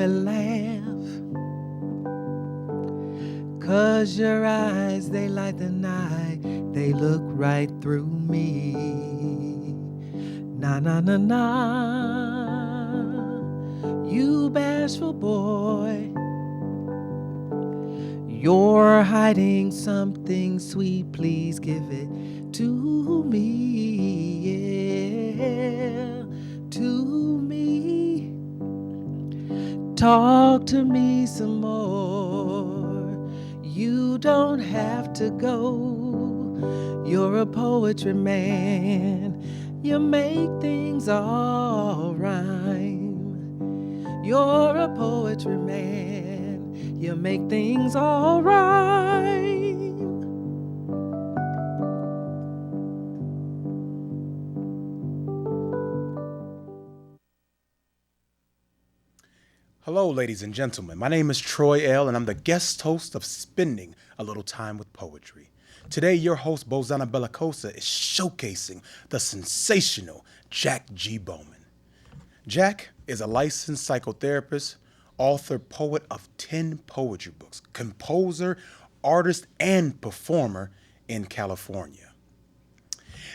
me laugh, 'cause your eyes, they light the night, they look right through me. Na na na na, you bashful boy, you're hiding something sweet, please give it to me, yeah, to me. Talk to me some more, you don't have to go. You're a poetry man, you make things all rhyme. You're a poetry man, you make things all rhyme. Hello, ladies and gentlemen. My name is Troy L., and I'm the guest host of Spending a Little Time with Poetry. Today, your host, Bozana Belakosa, is showcasing the sensational Jack G. Bowman. Jack is a licensed psychotherapist, author, poet of 10 poetry books, composer, artist, and performer in California.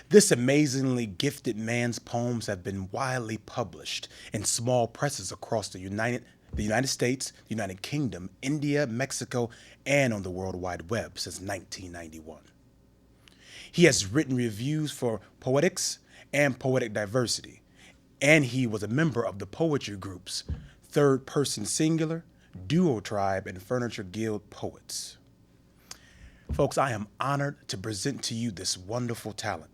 This amazingly gifted man's poems have been widely published in small presses across the United States, the United Kingdom, India, Mexico, and on the World Wide Web since 1991. He has written reviews for Poetics and Poetic Diversity, and he was a member of the poetry groups Third Person Singular, Duo Tribe, and Furniture Guild Poets. Folks, I am honored to present to you this wonderful talent.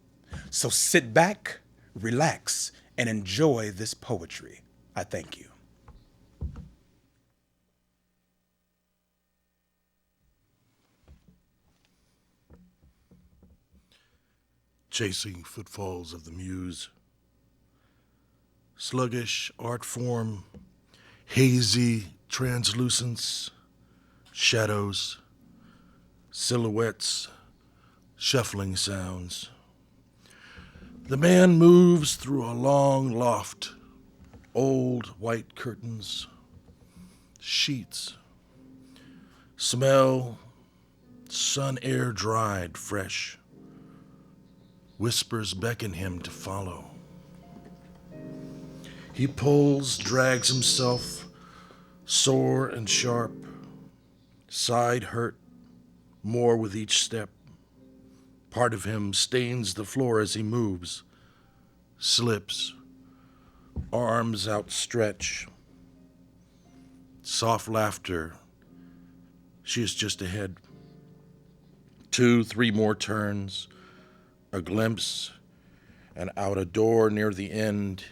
So sit back, relax, and enjoy this poetry. I thank you. Chasing footfalls of the muse. Sluggish art form, hazy translucence, shadows, silhouettes, shuffling sounds. The man moves through a long loft, old white curtains, sheets, smell, sun air dried, fresh. Whispers beckon him to follow. He pulls, drags himself, sore and sharp, side hurt, more with each step. Part of him stains the floor as he moves, slips, arms outstretch. Soft laughter. She is just ahead. 2, 3 more turns, a glimpse, and out a door near the end.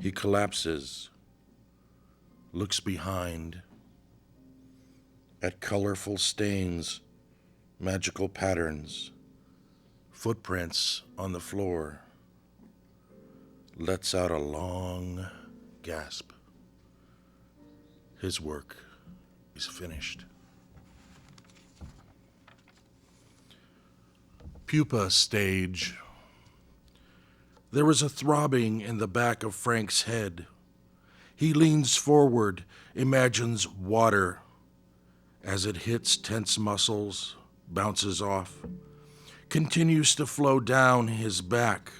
He collapses, looks behind at colorful stains, magical patterns, footprints on the floor, lets out a long gasp. His work is finished. Pupa stage. There is a throbbing in the back of Frank's head. He leans forward, imagines water. As it hits tense muscles, bounces off, continues to flow down his back,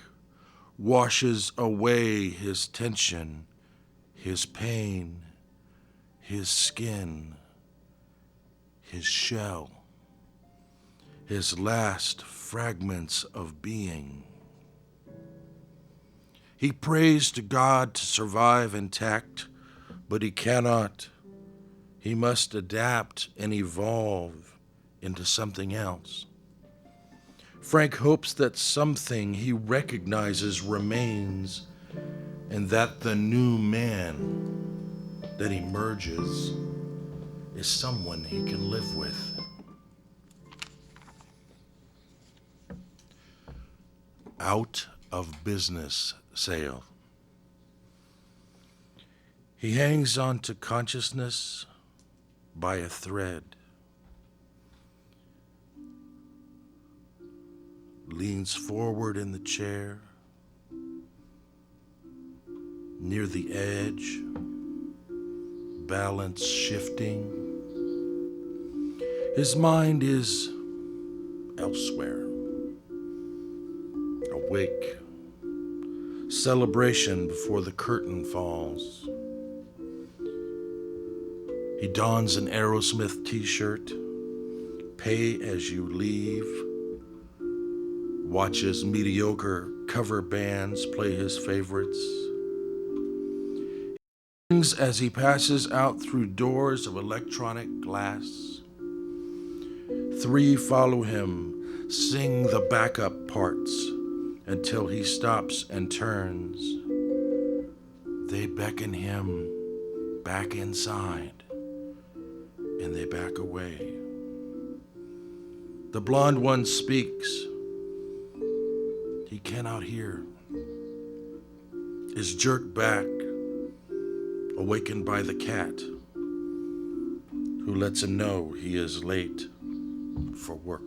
washes away his tension, his pain, his skin, his shell, his last fragments of being. He prays to God to survive intact, but he cannot. He must adapt and evolve into something else. Frank hopes that something he recognizes remains, and that the new man that emerges is someone he can live with. Out of business sale. He hangs on to consciousness by a thread. Leans forward in the chair, near the edge, balance shifting. His mind is elsewhere. Awake. Celebration before the curtain falls. He dons an Aerosmith t-shirt, Pay As You Leave, watches mediocre cover bands play his favorites. As he passes out through doors of electronic glass. 3 follow him, sing the backup parts until he stops and turns. They beckon him back inside, and they back away. The blonde one speaks. He cannot hear. Is jerked back, awakened by the cat, who lets him know he is late for work.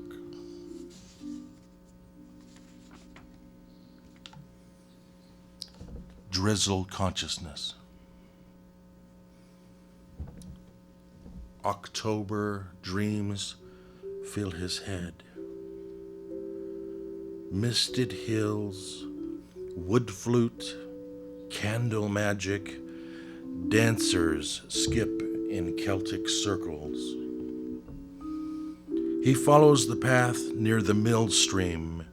Drizzle consciousness. October dreams fill his head. Misted hills, wood flute, candle magic, dancers skip in Celtic circles. He follows the path near the mill stream,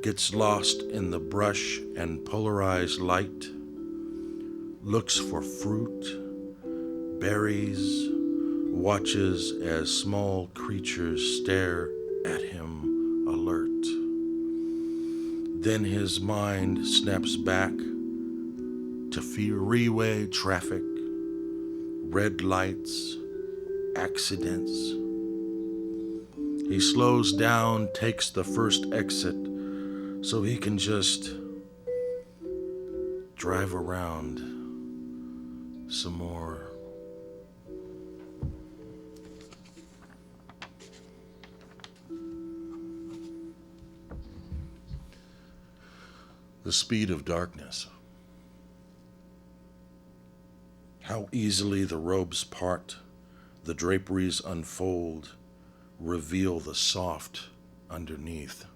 gets lost in the brush and polarized light, looks for fruit, berries, watches as small creatures stare at him alert. Then his mind snaps back to freeway traffic, red lights, accidents. He slows down, takes the first exit so he can just drive around some more. The speed of darkness. How easily the robes part, the draperies unfold, reveal the soft underneath.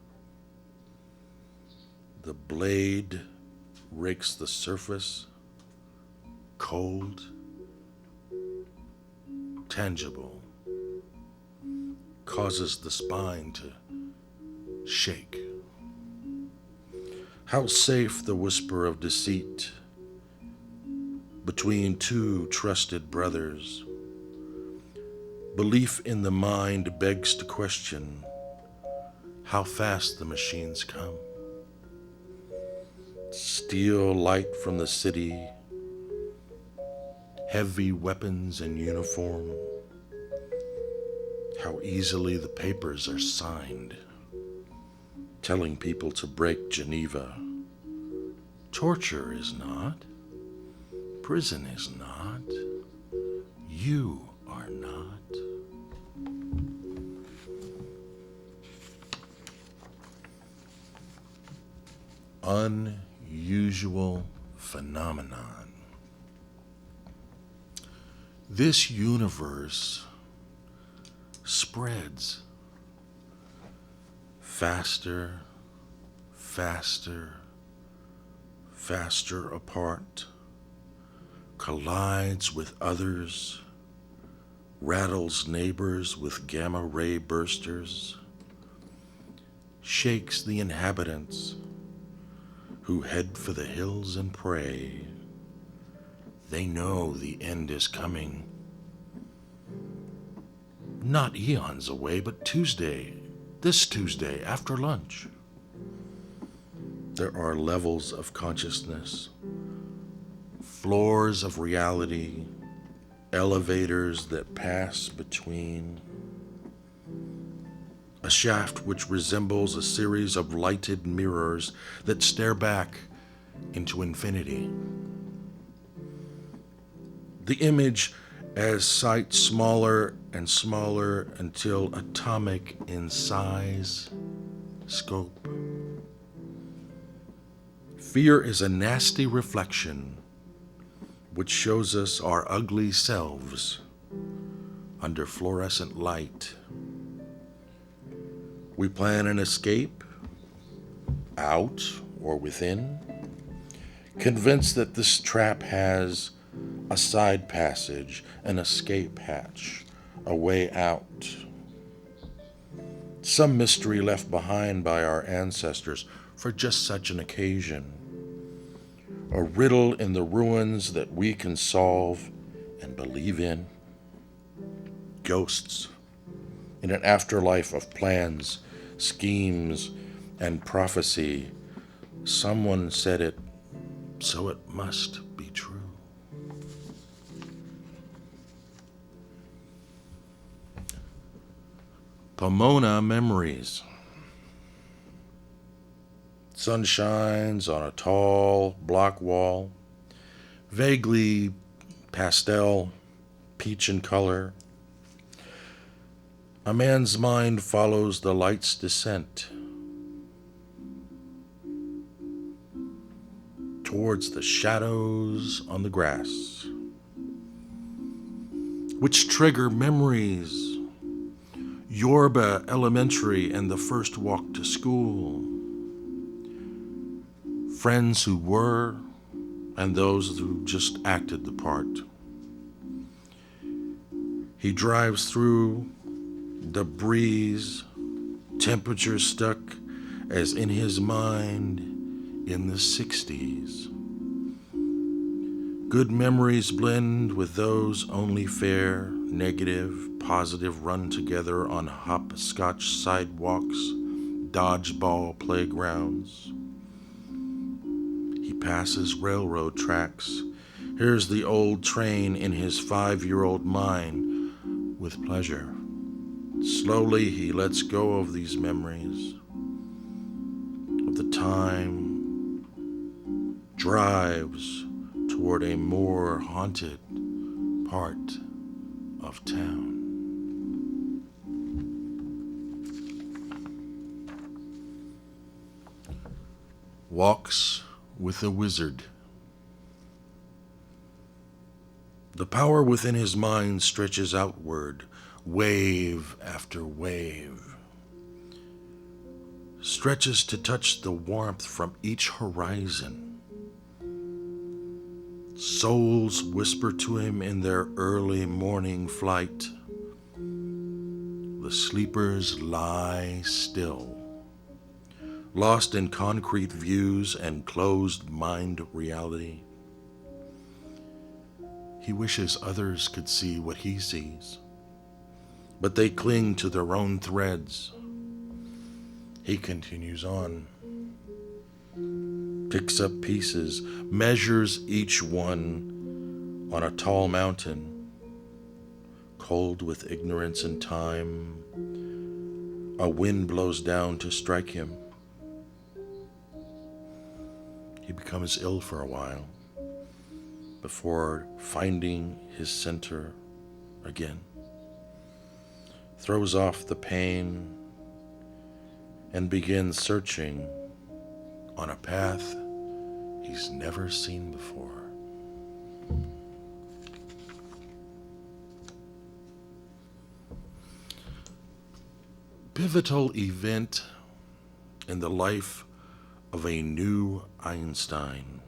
The blade rakes the surface, cold, tangible, causes the spine to shake. How safe the whisper of deceit between 2 trusted brothers. Belief in the mind begs to question how fast the machines come. Steel light from the city, heavy weapons in uniform. How easily the papers are signed, telling people to break Geneva. Torture is not. Prison is not. You are not. Unusual phenomenon. This universe spreads faster, faster, faster apart, collides with others, rattles neighbors with gamma ray bursters, shakes the inhabitants who head for the hills and pray. They know the end is coming. Not eons away, but Tuesday, this Tuesday after lunch. There are levels of consciousness, floors of reality, elevators that pass between. A shaft which resembles a series of lighted mirrors that stare back into infinity. The image as sight smaller and smaller until atomic in size, scope. Fear is a nasty reflection, which shows us our ugly selves under fluorescent light. We plan an escape, out or within, convinced that this trap has a side passage, an escape hatch, a way out. Some mystery left behind by our ancestors for just such an occasion. A riddle in the ruins that we can solve and believe in. Ghosts in an afterlife of plans, schemes, and prophecy. Someone said it, so it must be true. Pomona memories. Sun shines on a tall block wall, vaguely pastel, peach in color. A man's mind follows the light's descent towards the shadows on the grass, which trigger memories. Yorba Elementary and the first walk to school. Friends who were and those who just acted the part. He drives through the breeze, temperature stuck as in his mind in the 60s. Good memories blend with those only fair, negative, positive run together on hopscotch sidewalks, dodgeball playgrounds. He passes railroad tracks, hears the old train in his 5-year-old mind with pleasure. Slowly he lets go of these memories of the time, drives toward a more haunted part of town. Walks with a wizard. The power within his mind stretches outward, wave after wave. Stretches to touch the warmth from each horizon. Souls whisper to him in their early morning flight. The sleepers lie still, lost in concrete views and closed mind reality. He wishes others could see what he sees, but they cling to their own threads. He continues on, picks up pieces, measures each one on a tall mountain, cold with ignorance and time. A wind blows down to strike him. He becomes ill for a while before finding his center again. Throws off the pain and begins searching on a path he's never seen before. Pivotal event in the life of a new Einstein.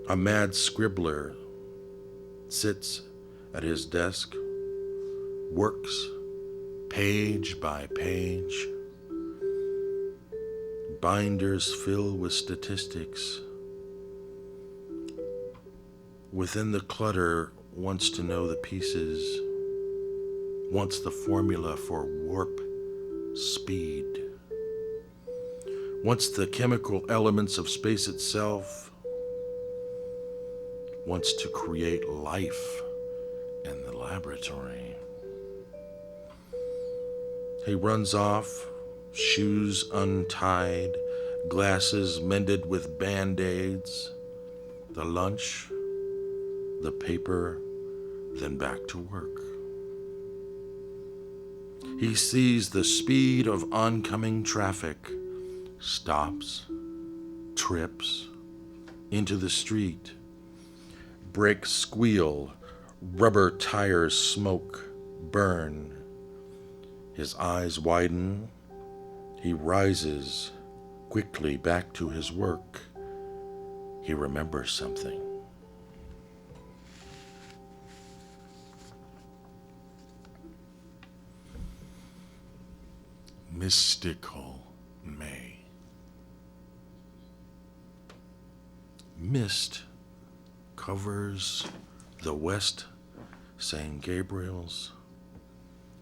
A mad scribbler sits at his desk, works page by page. Binders fill with statistics. Within the clutter, wants to know the pieces, wants the formula for warp speed, wants the chemical elements of space itself, wants to create life in the laboratory. He runs off, shoes untied, glasses mended with band-aids, the lunch, the paper, then back to work. He sees the speed of oncoming traffic, stops, trips, into the street. Brakes squeal, rubber tires smoke, burn. His eyes widen. He rises quickly back to his work. He remembers something. Mystical May. Mist covers the west St. Gabriel's.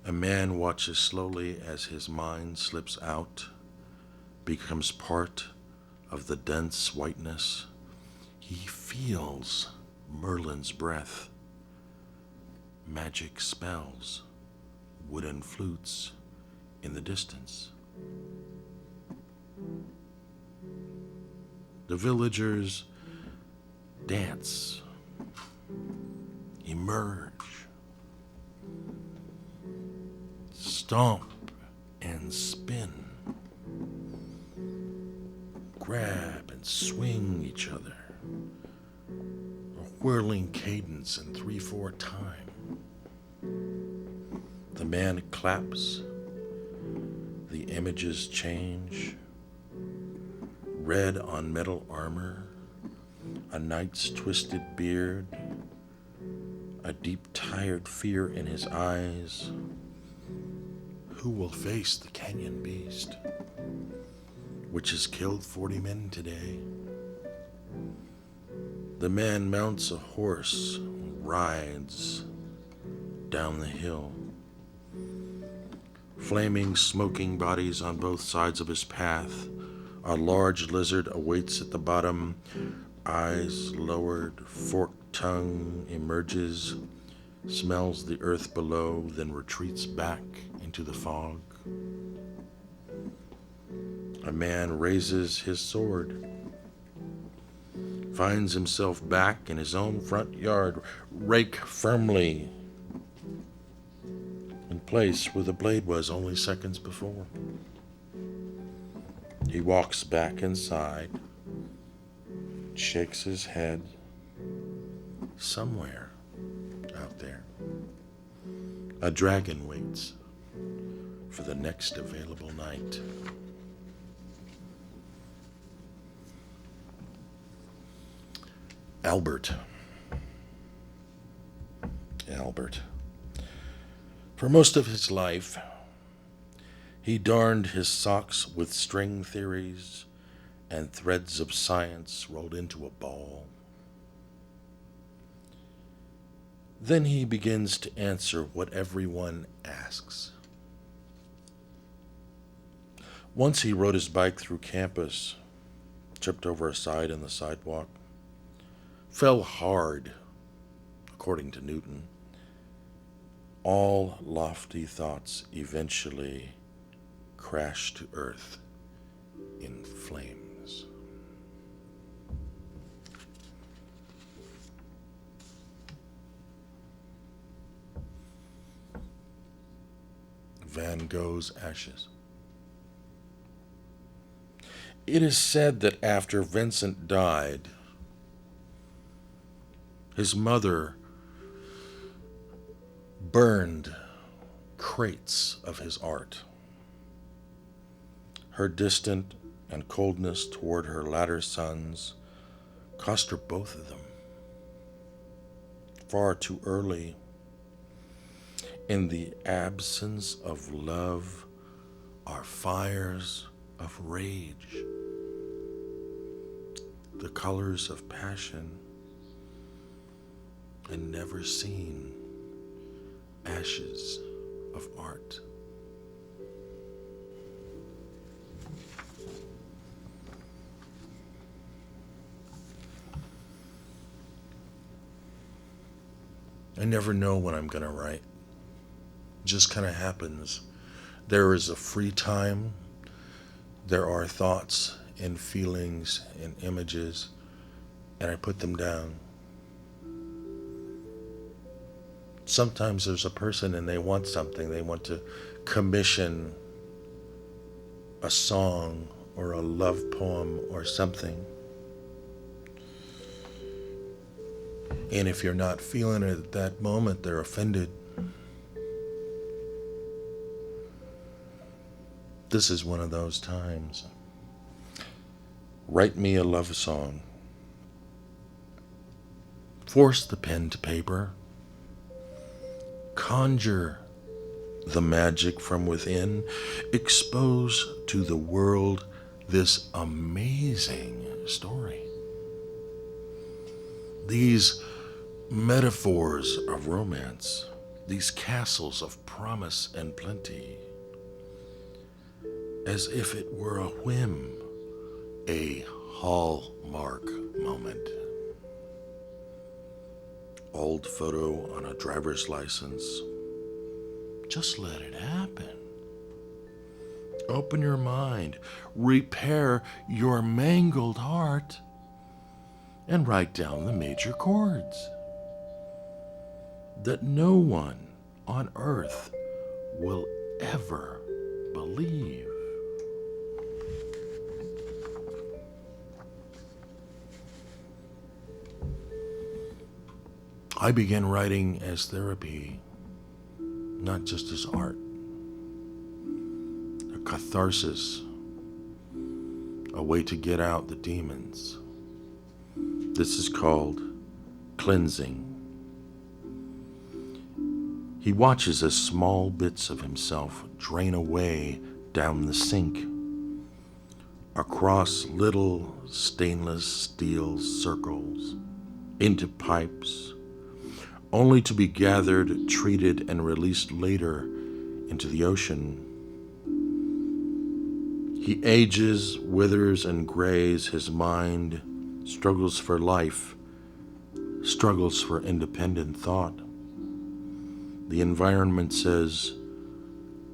A man watches slowly as his mind slips out, becomes part of the dense whiteness. He feels Merlin's breath, magic spells, wooden flutes in the distance. The villagers dance, emerge, stomp and spin, grab and swing each other, a whirling cadence in 3/4 time. The man claps, the images change, red on metal armor, a knight's twisted beard, a deep tired fear in his eyes. Who will face the canyon beast, which has killed 40 men today? The man mounts a horse, rides down the hill. Flaming, smoking bodies on both sides of his path. A large lizard awaits at the bottom, eyes lowered, forked tongue emerges, smells the earth below, then retreats back into the fog. A man raises his sword, finds himself back in his own front yard, rake firmly in place where the blade was only seconds before. He walks back inside, shakes his head. Somewhere out there, a dragon waits for the next available night. Albert. For most of his life, he darned his socks with string theories and threads of science rolled into a ball. Then he begins to answer what everyone asks. Once he rode his bike through campus, tripped over a side in the sidewalk, fell hard, according to Newton. All lofty thoughts eventually crash to earth in flames. Van Gogh's ashes. It is said that after Vincent died, his mother burned crates of his art. Her distant and coldness toward her latter sons cost her both of them. Far too early, in the absence of love, are fires of rage, the colors of passion, and never seen ashes of art. I never know when I'm going to write. It just kind of happens. There is a free time. There are thoughts and feelings and images, and I put them down. Sometimes there's a person and they want something. They want to commission a song or a love poem or something. And if you're not feeling it at that moment, they're offended. This is one of those times. Write me a love song. Force the pen to paper. Conjure the magic from within. Expose to the world this amazing story. These metaphors of romance, these castles of promise and plenty, as if it were a whim, a hallmark moment. Old photo on a driver's license. Just let it happen. Open your mind, repair your mangled heart, and write down the major chords that no one on earth will ever believe. I began writing as therapy, not just as art. A catharsis, a way to get out the demons. This is called cleansing. He watches as small bits of himself drain away down the sink, across little stainless steel circles, into pipes, only to be gathered, treated, and released later into the ocean. He ages, withers, and grays. His mind struggles for life, struggles for independent thought. The environment says,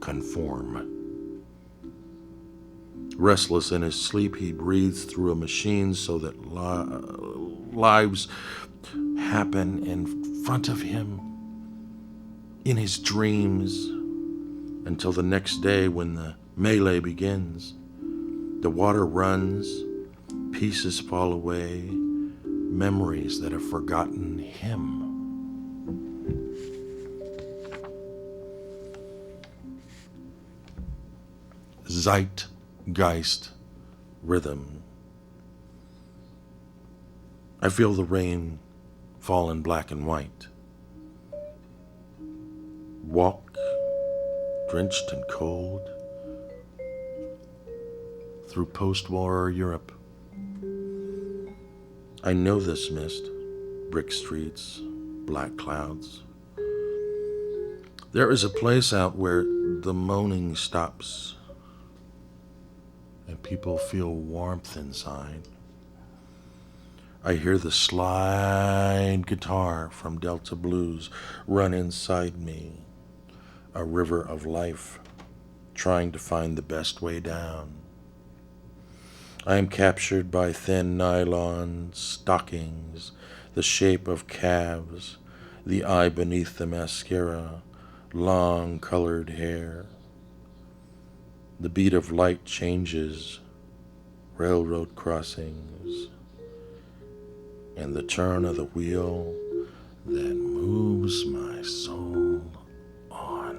conform. Restless in his sleep, he breathes through a machine so that lives happen in front of him, in his dreams, until the next day when the melee begins. The water runs, pieces fall away, memories that have forgotten him. Zeitgeist rhythm. I feel the rain fall in black and white. Walk, drenched and cold, through post-war Europe. I know this mist, brick streets, black clouds. There is a place out where the moaning stops and people feel warmth inside. I hear the slide guitar from Delta Blues run inside me, a river of life, trying to find the best way down. I am captured by thin nylon stockings, the shape of calves, the eye beneath the mascara, long colored hair. The beat of light changes, railroad crossings, and the turn of the wheel that moves my soul on.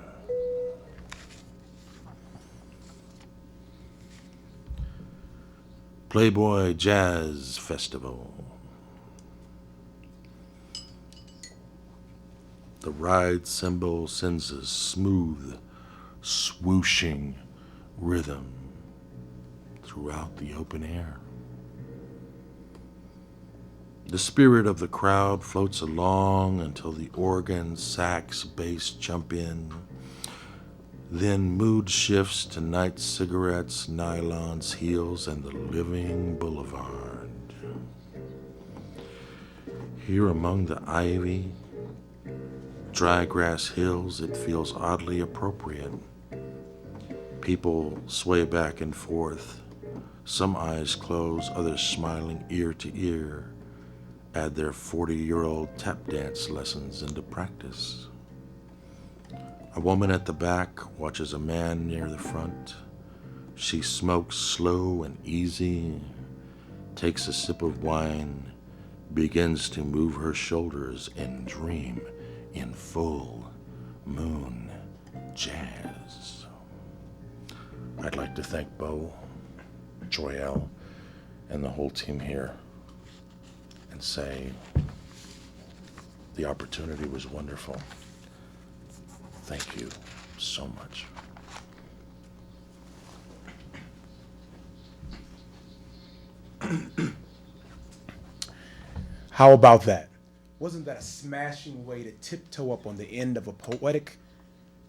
Playboy Jazz Festival. The ride cymbal sends a smooth, swooshing rhythm throughout the open air. The spirit of the crowd floats along until the organ, sax, bass jump in. Then mood shifts to night cigarettes, nylons, heels, and the living boulevard. Here among the ivy, dry grass hills, it feels oddly appropriate. People sway back and forth, some eyes closed, others smiling ear to ear, add their 40-year-old tap dance lessons into practice. A woman at the back watches a man near the front. She smokes slow and easy, takes a sip of wine, begins to move her shoulders and dream in full moon jazz. I'd like to thank Bo, Troy L., and the whole team here and say the opportunity was wonderful. Thank you so much. How about that? Wasn't that a smashing way to tiptoe up on the end of a poetic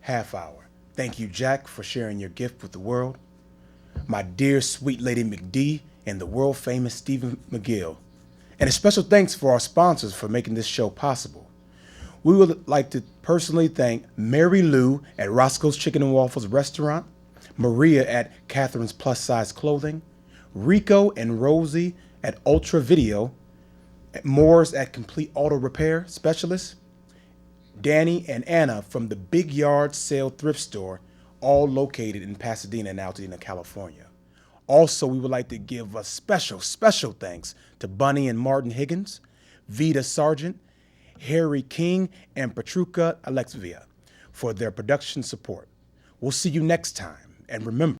half hour? Thank you, Jack, for sharing your gift with the world. My dear sweet Lady McD and the world famous Stephen McGill. And a special thanks for our sponsors for making this show possible. We would like to personally thank Mary Lou at Roscoe's Chicken and Waffles Restaurant, Maria at Catherine's Plus Size Clothing, Rico and Rosie at Ultra Video, Moore's at Complete Auto Repair Specialist, Danny and Anna from the Big Yard Sale Thrift Store, all located in Pasadena and Altadena, California. Also, we would like to give a special thanks to Bunny and Martin Higgins, Vita Sargent, Harry King, and Petruka Alexvia for their production support. We'll see you next time, and remember,